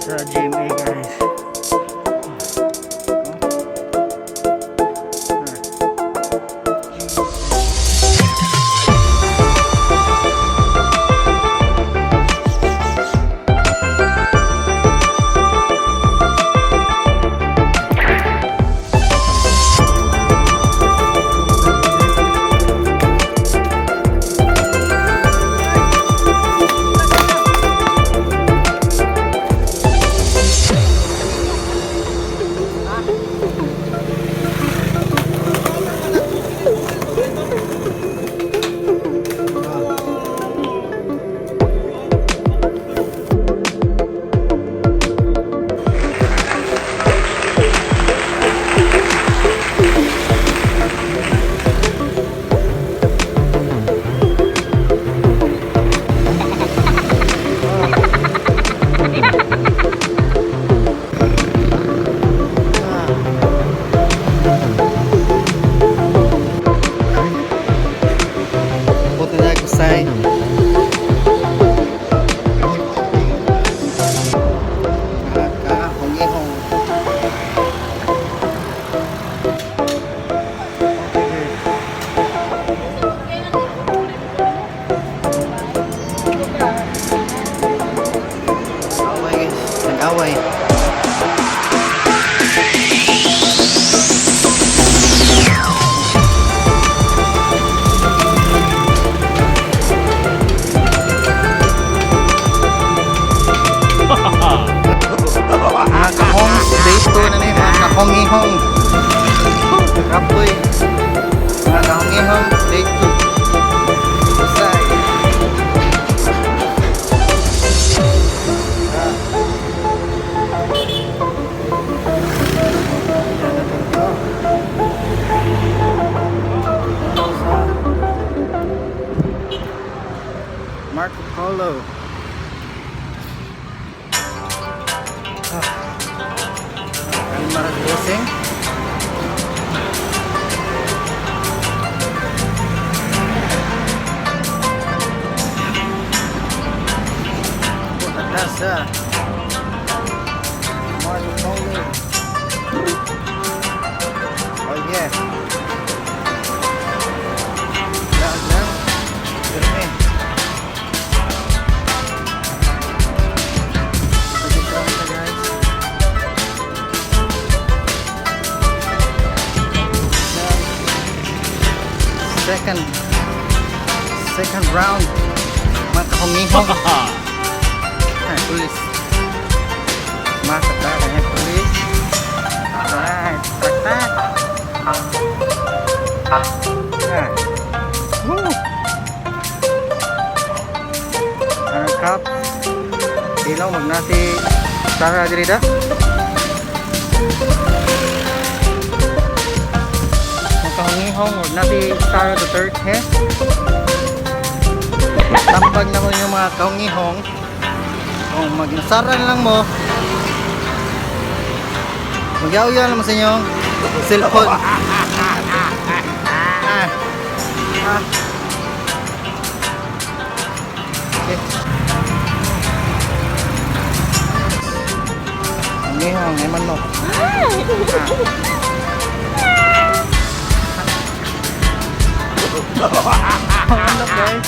Sa GMA guys. BUSAY. Kahong-ihong. Away guys, nag-away. Mga kahong, day 2 na nila, mga kahong-ihong. Kapoy. Mga kahong-ihong, day 2. BUSAY. Marco Polo. Marag Bossing. Pagkasa Marco Polo. Oh yeah. Lang. Dami. Second round, mga kahong-ihong. Tulis masuk kanya tulis. Alright, tak. Cup ilaw magnati tara diri da. Kahong-ihong natin tara the third test. Tampag naman yung mga kahong-ihong. Kung magnasaran lang mo, mag-yaw-yaw naman sa inyong cellphone. Okay. Kahong-ihong, eman mo. Ano guys?